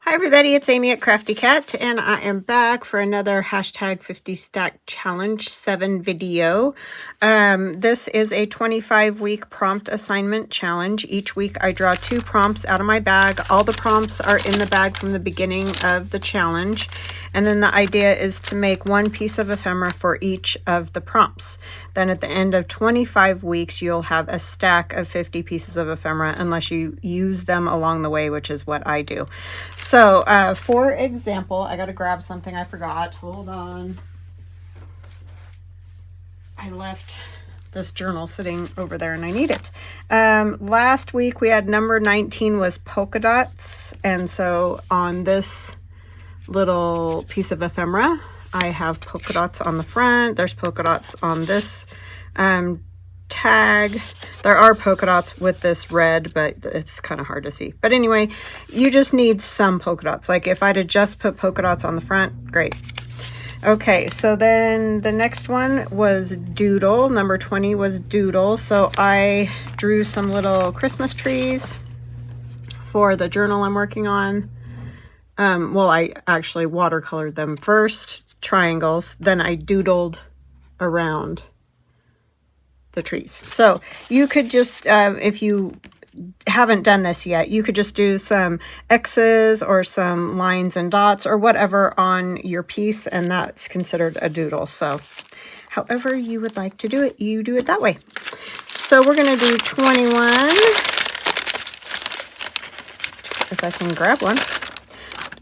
Hi everybody, it's Amy at Crafty Cat, and I am back for another hashtag 50 stack challenge 7 video. This is a 25-week prompt assignment challenge. Each week I draw 2 prompts out of my bag. All the prompts are in the bag from the beginning of the challenge, and then the idea is to make 1 piece of ephemera for each of the prompts. Then at the end of 25 weeks you'll have a stack of 50 pieces of ephemera unless you use them along the way, which is what I do. So, for example, I got to grab something I forgot. Hold on. I left this journal sitting over there and I need it. Last week we had number 19 was polka dots. And so on this little piece of ephemera, I have polka dots on the front. There's polka dots on this tag. There are polka dots with this red, but it's kind of hard to see. But anyway, you just need some polka dots. Like if I'd have just put polka dots on the front, great. Okay, so then the next one was doodle. Number 20 was doodle. So I drew some little Christmas trees for the journal I'm working on. Well, I actually watercolored them first, triangles, then I doodled around the trees. So you could just, if you haven't done this yet, you could just do some X's or some lines and dots or whatever on your piece, and that's considered a doodle. So however you would like to do it, you do it that way. So we're going to do 21. If I can grab one.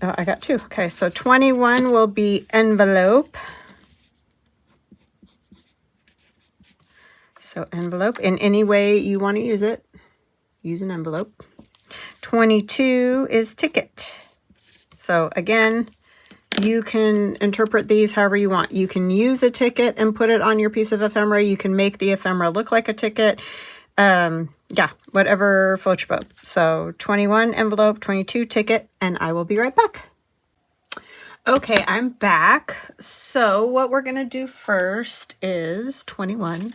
Oh, I got 2. Okay, so 21 will be envelope. So envelope, in any way you want to use it, use an envelope. 22 is ticket. So again, you can interpret these however you want. You can use a ticket and put it on your piece of ephemera. You can make the ephemera look like a ticket. Yeah, whatever floats your boat. So 21 envelope, 22 ticket, and I will be right back. Okay, I'm back. So what we're going to do first is 21.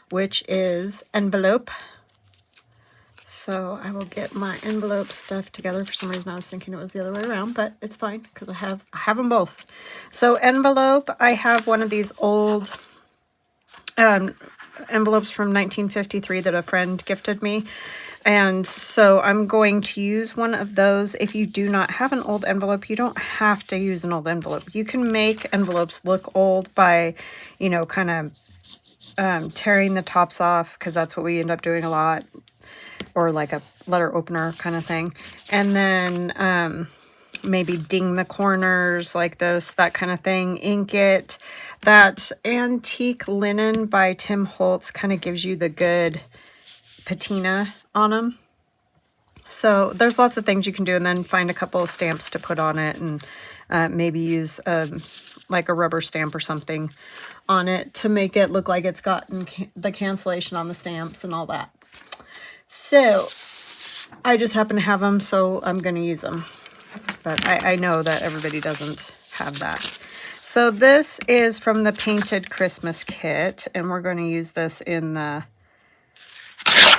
Which is envelope. So I will get my envelope stuff together. For some reason I was thinking it was the other way around, but it's fine because I have them both. So envelope, I have one of these old envelopes from 1953 that a friend gifted me. And so I'm going to use one of those. If you do not have an old envelope, you don't have to use an old envelope. You can make envelopes look old by, you know, kind of tearing the tops off, because that's what we end up doing a lot, or like a letter opener kind of thing, and then maybe ding the corners like this, that kind of thing. Ink it. That antique linen by Tim Holtz kind of gives you the good patina on them. So there's lots of things you can do, and then find a couple of stamps to put on it, and maybe use like a rubber stamp or something on it to make it look like it's gotten the cancellation on the stamps and all that. So I just happen to have them, so I'm going to use them. But I know that everybody doesn't have that. So this is from the Painted Christmas Kit, and we're going to use this in the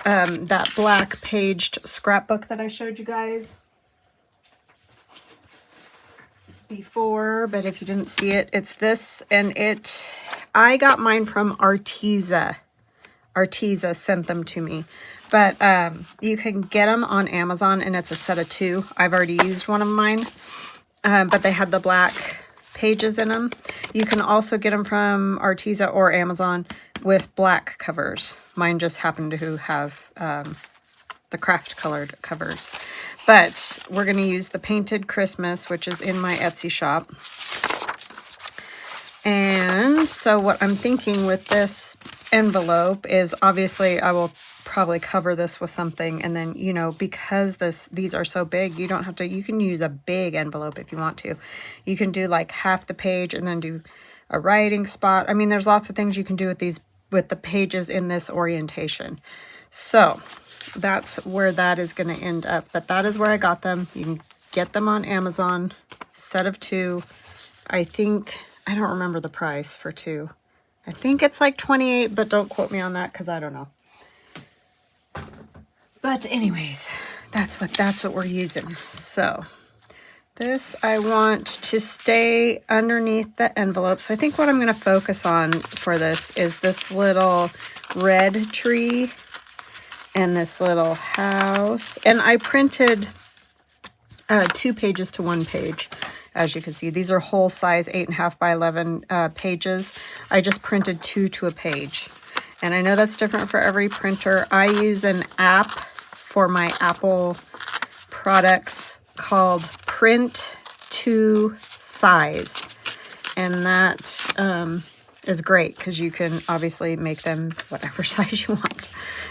that black paged scrapbook that I showed you guys before. But if you didn't see it, it's this, and I got mine from Arteza. Arteza sent them to me, but you can get them on Amazon, and it's a set of 2. I've already used one of mine, but they had the black pages in them. You can also get them from Arteza or Amazon with black covers. Mine just happened to have the craft colored covers. But we're going to use the Painted Christmas, which is in my Etsy shop. And so what I'm thinking with this envelope is, obviously I will probably cover this with something, and then, you know, because these are so big, you don't have to, you can use a big envelope if you want to. You can do like half the page and then do a writing spot. I mean, there's lots of things you can do with these, with the pages in this orientation. So that's where that is going to end up, but that is where I got them. You can get them on Amazon, set of 2. I think, I don't remember the price for 2. I think it's like 28, but don't quote me on that because I don't know. But anyways, that's what we're using. So This I want to stay underneath the envelope. So I think what I'm going to focus on for this is this little red tree and this little house. And I printed 2 pages to 1 page. As you can see, these are whole size 8.5 by 11 pages. I just printed 2 to a page. And I know that's different for every printer. I use an app for my Apple products called Print to Size. And that is great because you can obviously make them whatever size you want.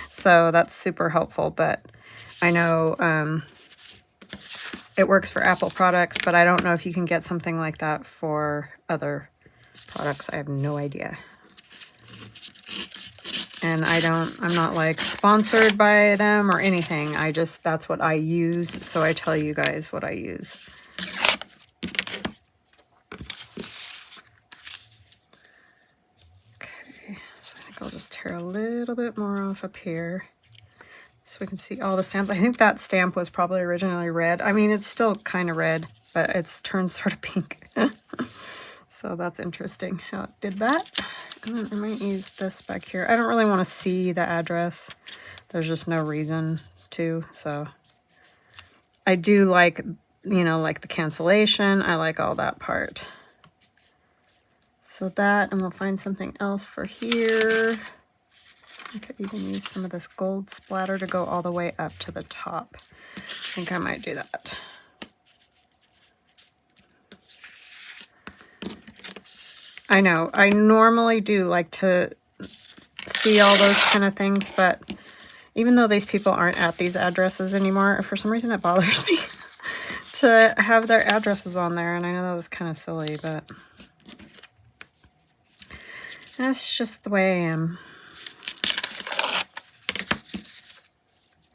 So that's super helpful. But I know it works for Apple products, but I don't know if you can get something like that for other products. I have no idea. And I'm not like sponsored by them or anything. That's what I use. So I tell you guys what I use. Okay, so I think I'll just tear a little bit more off up here so we can see all the stamps. I think that stamp was probably originally red. I mean, it's still kind of red, but it's turned sort of pink. So that's interesting how it did that. And then I might use this back here. I don't really want to see the address. There's just no reason to. So I do like, you know, like the cancellation. I like all that part. So that, and we'll find something else for here. I could even use some of this gold splatter to go all the way up to the top. I think I might do that. I know, I normally do like to see all those kind of things, but even though these people aren't at these addresses anymore, for some reason it bothers me to have their addresses on there, and I know that was kind of silly, but that's just the way I am.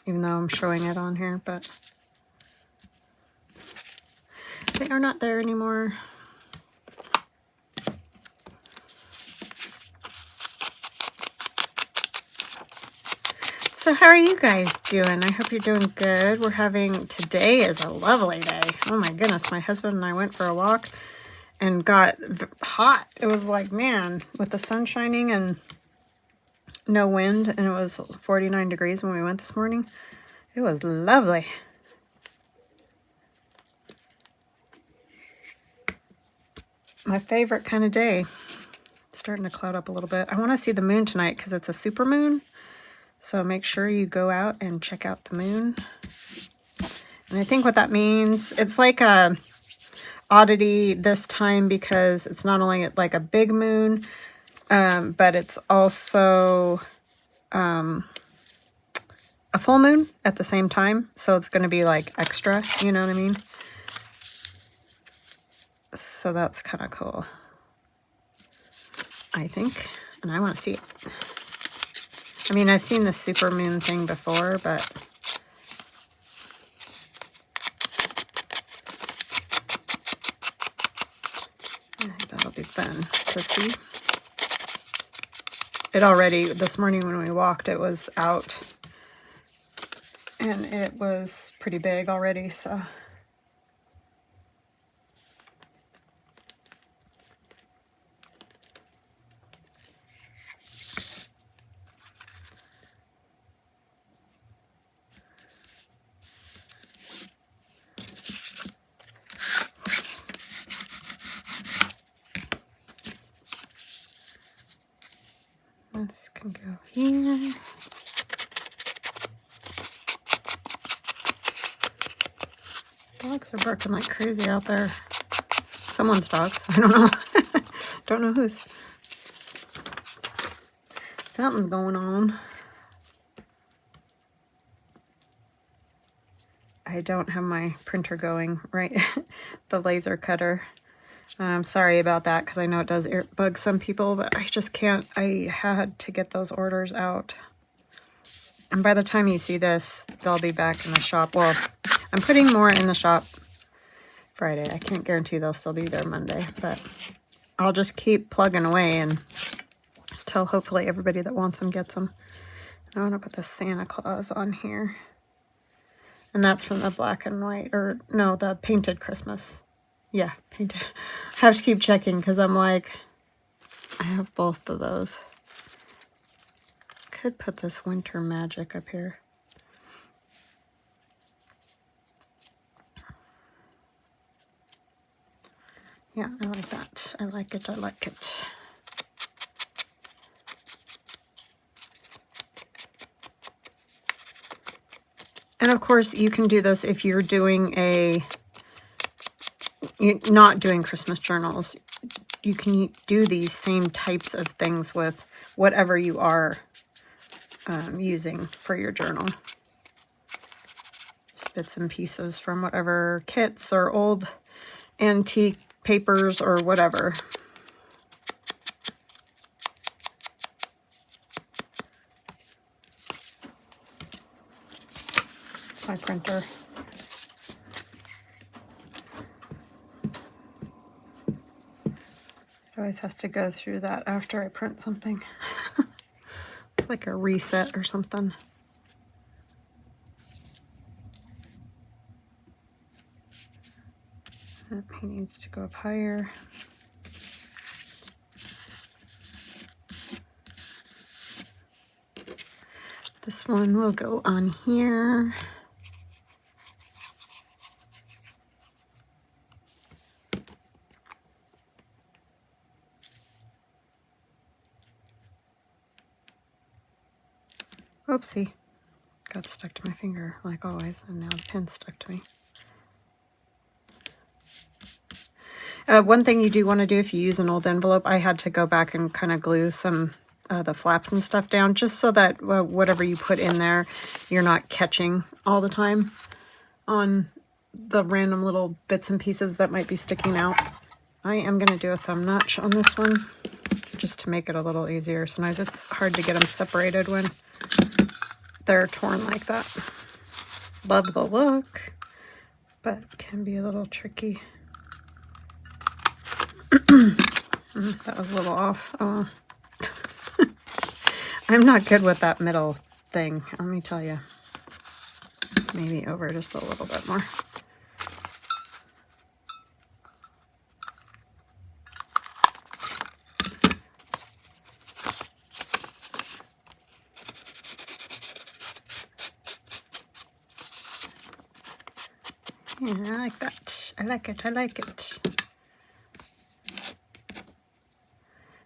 Even though I'm showing it on here, but they are not there anymore. So how are you guys doing? I hope you're doing good. Today is a lovely day. Oh my goodness, my husband and I went for a walk and got hot. It was like, man, with the sun shining and no wind, and it was 49 degrees when we went this morning. It was lovely. My favorite kind of day. It's starting to cloud up a little bit. I want to see the moon tonight because it's a super moon. So make sure you go out and check out the moon. And I think what that means, it's like a oddity this time because it's not only like a big moon, but it's also a full moon at the same time. So it's going to be like extra, you know what I mean? So that's kind of cool, I think. And I want to see it. I mean, I've seen the super moon thing before, but I think that'll be fun to see. It already, this morning when we walked, it was out. And it was pretty big already, so. This can go here. Dogs are barking like crazy out there. Someone's dogs. I don't know. Don't know whose. Something's going on. I don't have my printer going right. The laser cutter. I'm sorry about that because I know it does bug some people, but I just can't. I had to get those orders out. And by the time you see this, they'll be back in the shop. Well, I'm putting more in the shop Friday. I can't guarantee they'll still be there Monday, but I'll just keep plugging away until hopefully everybody that wants them gets them. I want to put the Santa Claus on here. And that's from the black and white, or no, the painted Christmas. Yeah, painted. I have to keep checking because I'm like, I have both of those. Could put this Winter Magic up here. Yeah, I like that. I like it. I like it. And of course, you can do this if you're doing you're not doing Christmas journals. You can do these same types of things with whatever you are using for your journal. Just bits and pieces from whatever kits or old antique papers or whatever. It's my printer. It always has to go through that after I print something. Like a reset or something. He needs to go up higher. This one will go on here. Oopsie. Got stuck to my finger, like always, and now the pin's stuck to me. One thing you do want to do if you use an old envelope, I had to go back and kind of glue some the flaps and stuff down, just so that whatever you put in there, you're not catching all the time on the random little bits and pieces that might be sticking out. I am going to do a thumb notch on this one, just to make it a little easier. Sometimes it's hard to get them separated when they're torn like that. Love the look, but can be a little tricky. That was a little off. Oh. I'm not good with that middle thing, let me tell you. Maybe over just a little bit more. Yeah, I like that. I like it. I like it.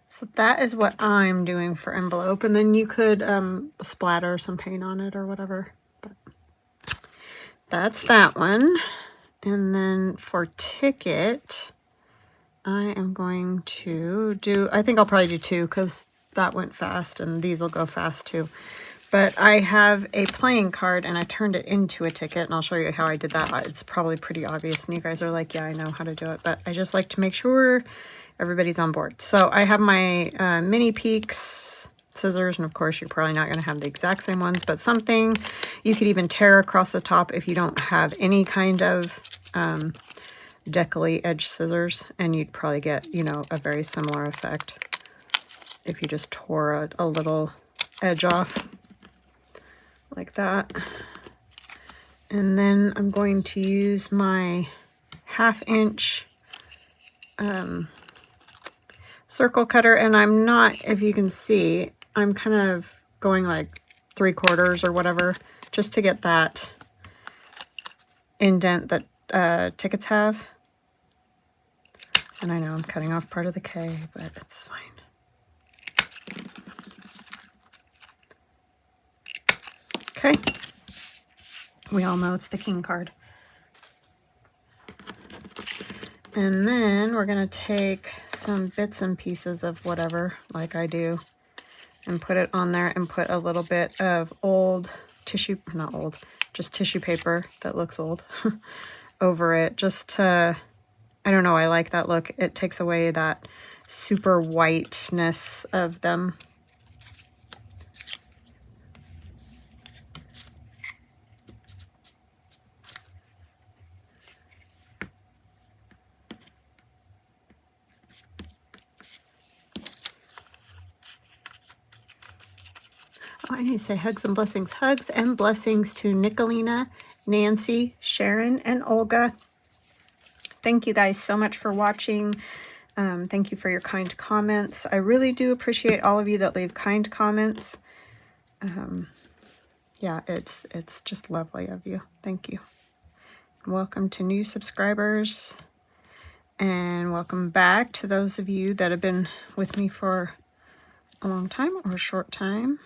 So that is what I'm doing for envelope. And then you could splatter some paint on it or whatever. But that's that one. And then for ticket, I am going to do, I think I'll probably do two because that went fast and these will go fast too. But I have a playing card and I turned it into a ticket, and I'll show you how I did that. It's probably pretty obvious and you guys are like, yeah, I know how to do it, but I just like to make sure everybody's on board. So I have my mini peaks scissors, and of course you're probably not going to have the exact same ones, but something you could even tear across the top if you don't have any kind of deckly edge scissors, and you'd probably get, you know, a very similar effect if you just tore a little edge off like that. And then I'm going to use my 1/2 inch circle cutter, and I'm not, if you can see, I'm kind of going like 3/4 or whatever, just to get that indent that tickets have. And I know I'm cutting off part of the K, but it's fine. Okay. We all know it's the king card. And then we're going to take some bits and pieces of whatever, like I do, and put it on there, and put a little bit of old tissue, not old, just tissue paper that looks old over it, just to, I don't know, I like that look. It takes away that super whiteness of them. Oh, I need to say hugs and blessings. Hugs and blessings to Nicolina Nancy, Sharon, and Olga. Thank you guys so much for watching. Thank you for your kind comments. I really do appreciate all of you that leave kind comments. Yeah, it's just lovely of you. Thank you. Welcome to new subscribers, and welcome back to those of you that have been with me for a long time or a short time.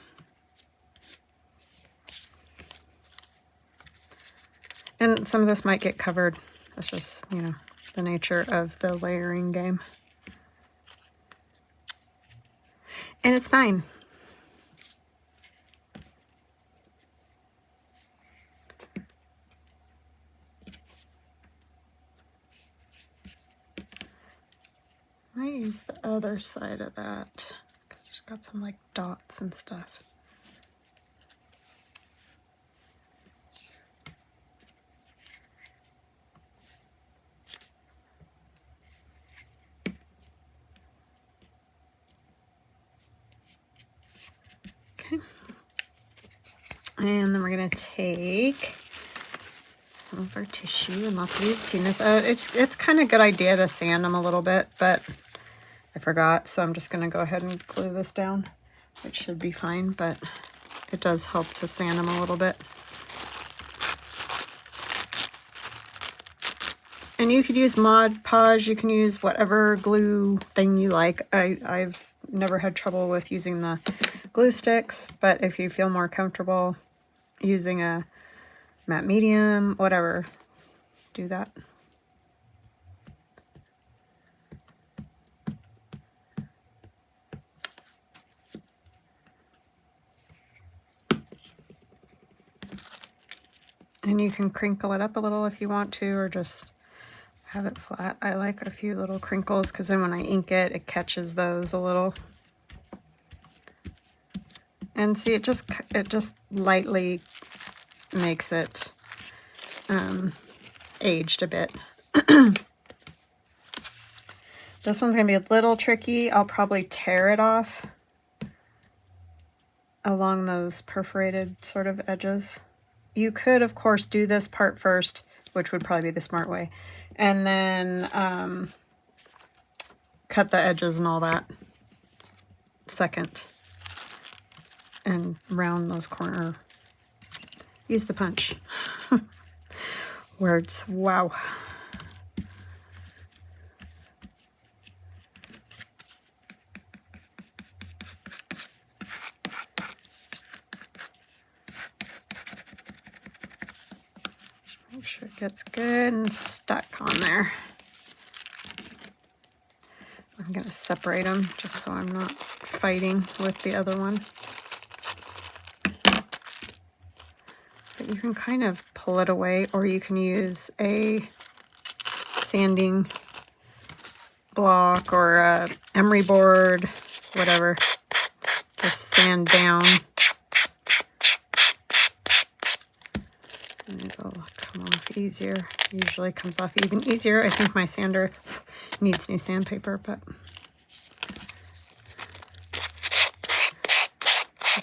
And some of this might get covered. That's just, you know, the nature of the layering game. And it's fine. I might use the other side of that because it's got some like dots and stuff. Okay. And then we're going to take some of our tissue, and lots of you have seen this. It's kind of a good idea to sand them a little bit, but I forgot, so I'm just going to go ahead and glue this down, which should be fine, but it does help to sand them a little bit. And you could use Mod Podge, you can use whatever glue thing you like. I've never had trouble with using the glue sticks, but if you feel more comfortable using a matte medium, whatever, do that. And you can crinkle it up a little if you want to, or just have it flat. I like a few little crinkles because then when I ink it, it catches those a little. And see, it just lightly makes it aged a bit. This one's going to be a little tricky. I'll probably tear it off along those perforated sort of edges. You could, of course, do this part first, which would probably be the smart way, and then cut the edges and all that second, and round those corners. Use the punch. Words. Wow. Make sure it gets good and stuck on there. I'm going to separate them just so I'm not fighting with the other one. But you can kind of pull it away, or you can use a sanding block or a emery board, whatever. Just sand down. And it'll come off easier. Usually comes off even easier. I think my sander needs new sandpaper, but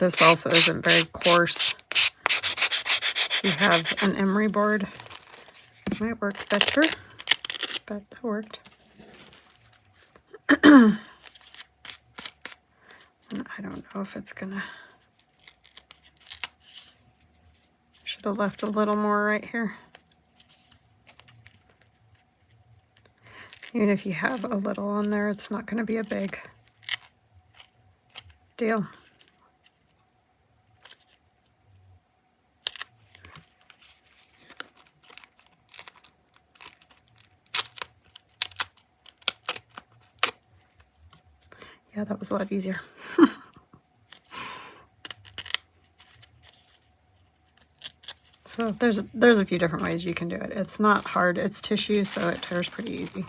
this also isn't very coarse. If you have an emery board, it might work better, but that worked. And I don't know if it's gonna... Should have left a little more right here. Even if you have a little on there, it's not going to be a big deal. Yeah, that was a lot easier. So there's a few different ways you can do it. It's not hard. It's tissue, so it tears pretty easy.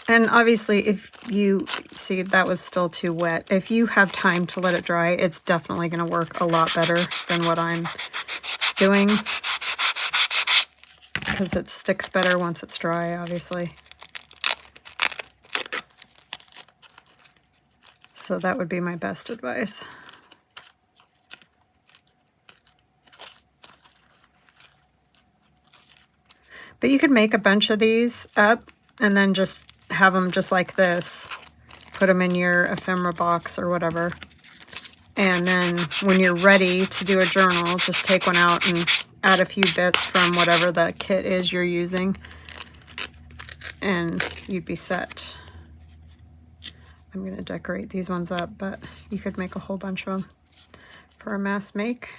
And obviously, if you see that was still too wet, if you have time to let it dry, it's definitely going to work a lot better than what I'm doing, because it sticks better once it's dry, obviously. So that would be my best advice. But you could make a bunch of these up and then just have them just like this. Put them in your ephemera box or whatever. And then when you're ready to do a journal, just take one out and add a few bits from whatever the kit is you're using. And you'd be set. I'm going to decorate these ones up, but you could make a whole bunch of them for a mass make.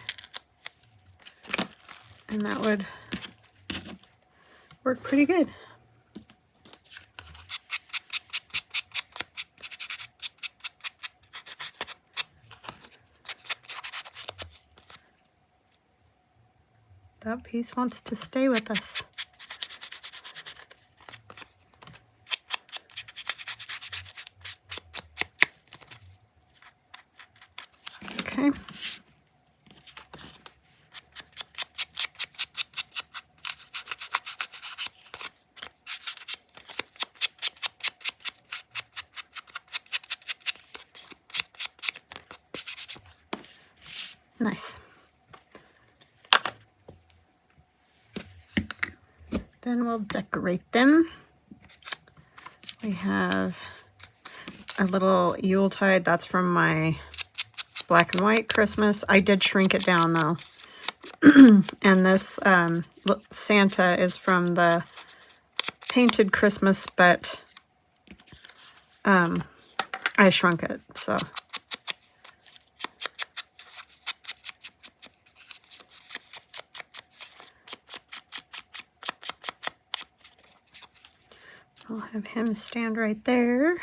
And that would work pretty good. That piece wants to stay with us. Okay. Nice. Then we'll decorate them. We have a little Yuletide. That's from my black and white Christmas. I did shrink it down though. And this Santa is from the painted Christmas, but I shrunk it, so. I'll have him stand right there.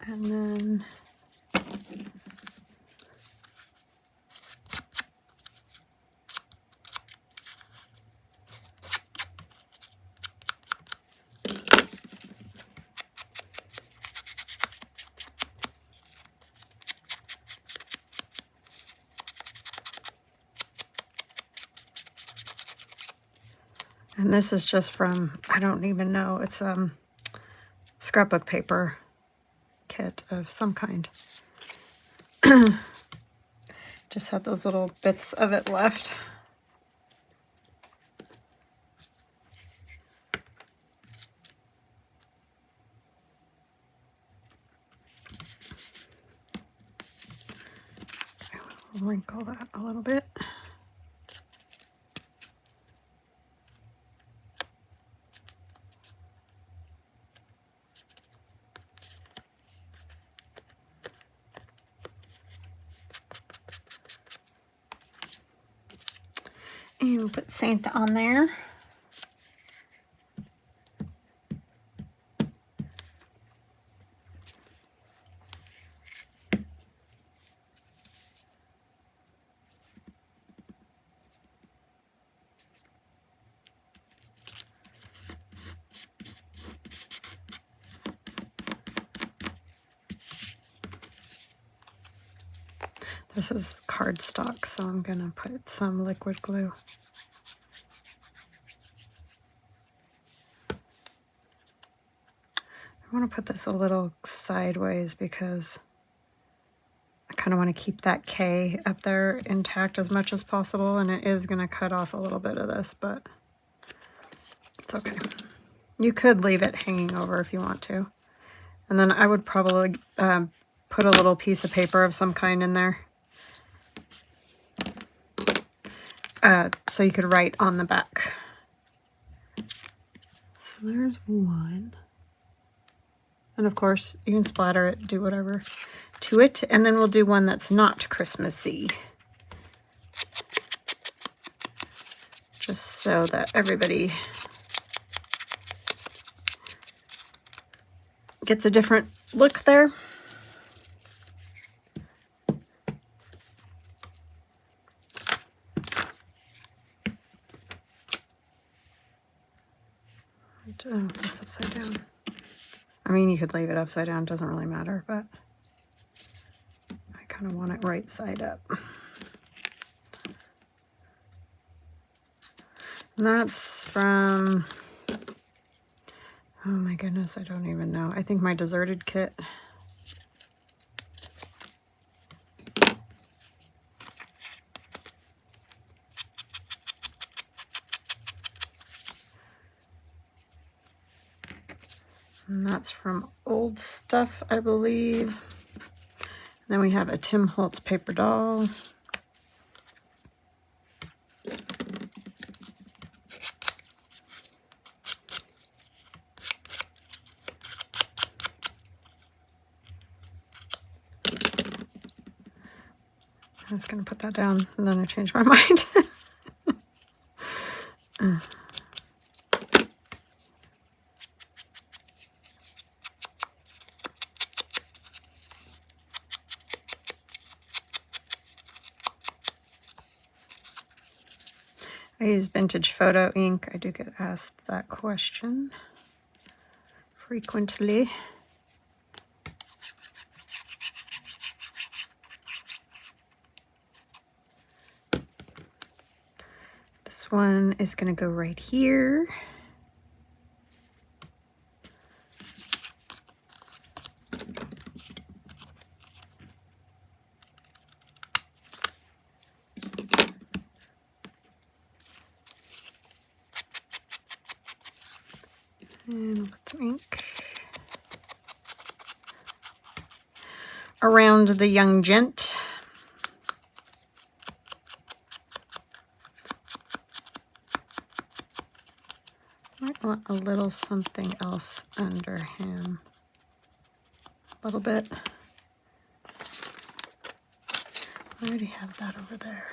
And then this is just from, I don't even know, it's scrapbook paper kit of some kind. Just had those little bits of it left. I'll wrinkle that a little bit. And put Santa on there. This is cardstock, so I'm going to put some liquid glue. I want to put this a little sideways because I kind of want to keep that K up there intact as much as possible, and it is going to cut off a little bit of this, but it's okay. You could leave it hanging over if you want to. And then I would probably put a little piece of paper of some kind in there. So you could write on the back. So there's one. And of course, you can splatter it, do whatever to it. And then we'll do one that's not Christmassy. Just so that everybody gets a different look there. Oh, it's upside down. I mean, you could leave it upside down, it doesn't really matter, but I kind of want it right side up. And that's from, oh my goodness, I don't even know. I think my deserted kit. And that's from Old Stuff, I believe. Then we have a Tim Holtz paper doll. I was going to put that down, and then I changed my mind. I use vintage photo ink. I do get asked that question frequently. This one is going to go right here. And I'll put some ink around the young gent. Might want a little something else under him. A little bit. I already have that over there.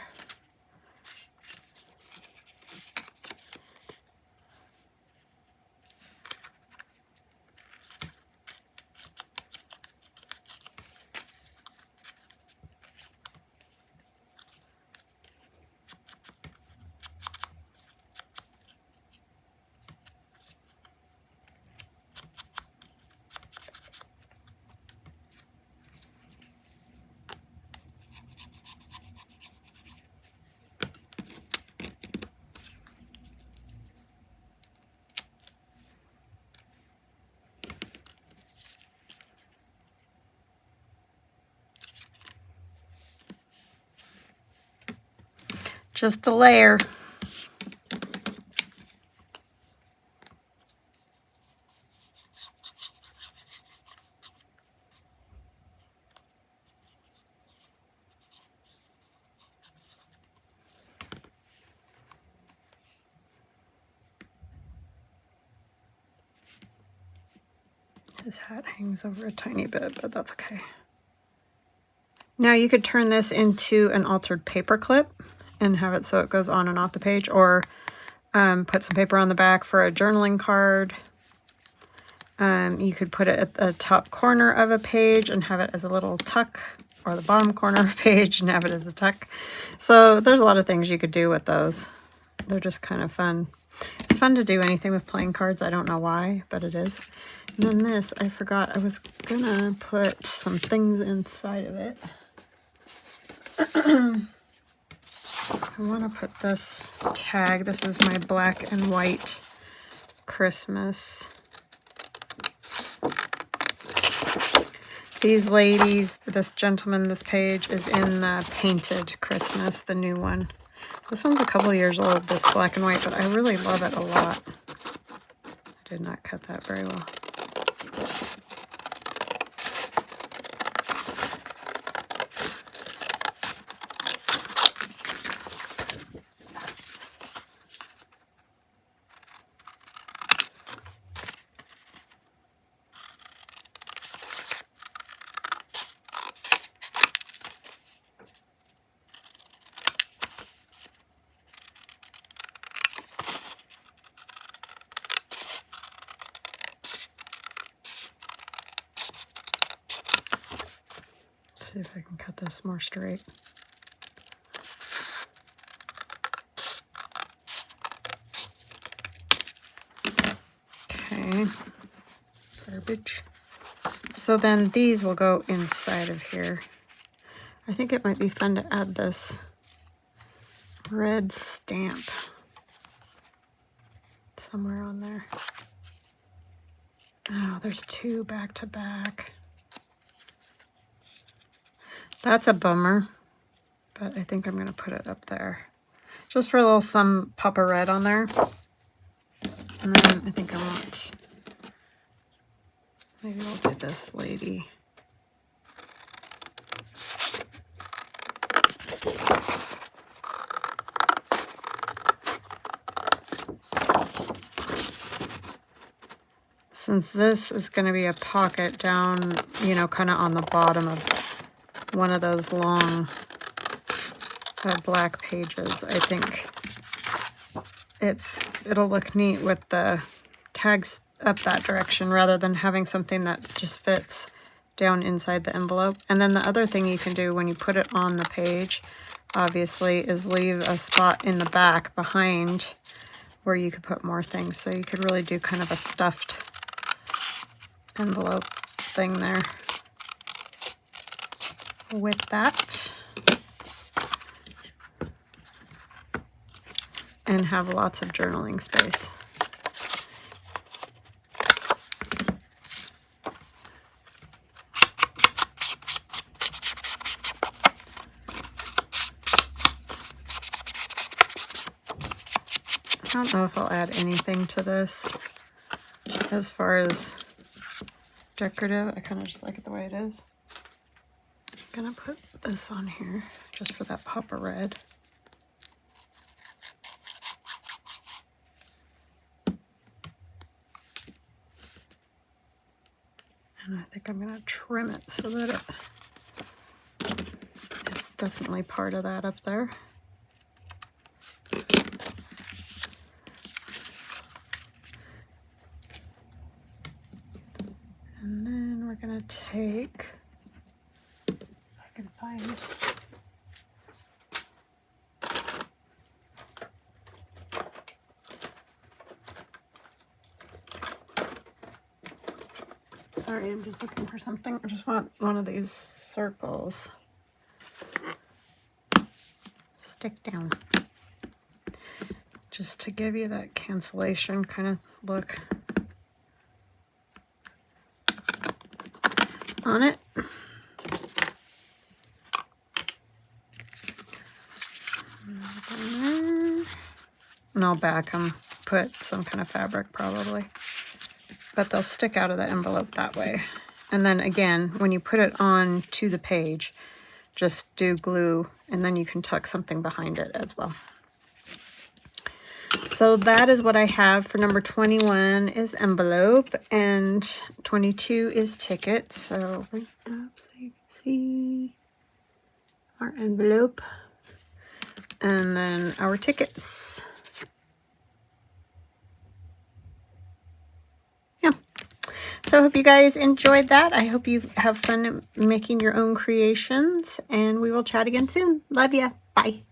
Just a layer. His hat hangs over a tiny bit, but that's okay. Now you could turn this into an altered paper clip and have it so it goes on and off the page, or put some paper on the back for a journaling card. You could put it at the top corner of a page and have it as a little tuck, or the bottom corner of a page and have it as a tuck. So there's a lot of things you could do with those. They're just kind of fun. It's fun to do anything with playing cards. I don't know why, but it is. And then this, I forgot I was gonna put some things inside of it. I want to put this tag. This is my black and white Christmas. These ladies, this gentleman, this page is in the painted Christmas, the new one. This one's a couple years old, this black and white, but I really love it a lot. I did not cut that very well. See if I can cut this more straight. Okay, garbage. So then these will go inside of here. I think it might be fun to add this red stamp somewhere on there. Oh, there's two back to back. That's a bummer, but I think I'm going to put it up there just for a little some pop of red on there. And then I think I want Maybe I'll do this lady. Since this is going to be a pocket down, you know, kind of on the bottom of one of those long black pages, I think it'll look neat with the tags up that direction rather than having something that just fits down inside the envelope. And then the other thing you can do when you put it on the page, obviously, is leave a spot in the back behind where you could put more things. So you could really do kind of a stuffed envelope thing there with that, and have lots of journaling space. I don't know if I'll add anything to this as far as decorative. I kind of just like it the way it is. I'm gonna put this on here just for that pop of red. And I think I'm gonna trim it so that it's definitely part of that up there. And then we're gonna take, if I can find, sorry, I'm just looking for something. I just want one of these circles. Stick down. Just to give you that cancellation kind of look on it. And I'll back them, put some kind of fabric probably. But they'll stick out of the envelope that way. And then again, when you put it on to the page, just do glue, and then you can tuck something behind it as well. So that is what I have for number 21 is envelope, and 22 is ticket. So bring up so you can see our envelope and then our tickets. Yeah. So I hope you guys enjoyed that. I hope you have fun making your own creations, and we will chat again soon. Love ya. Bye.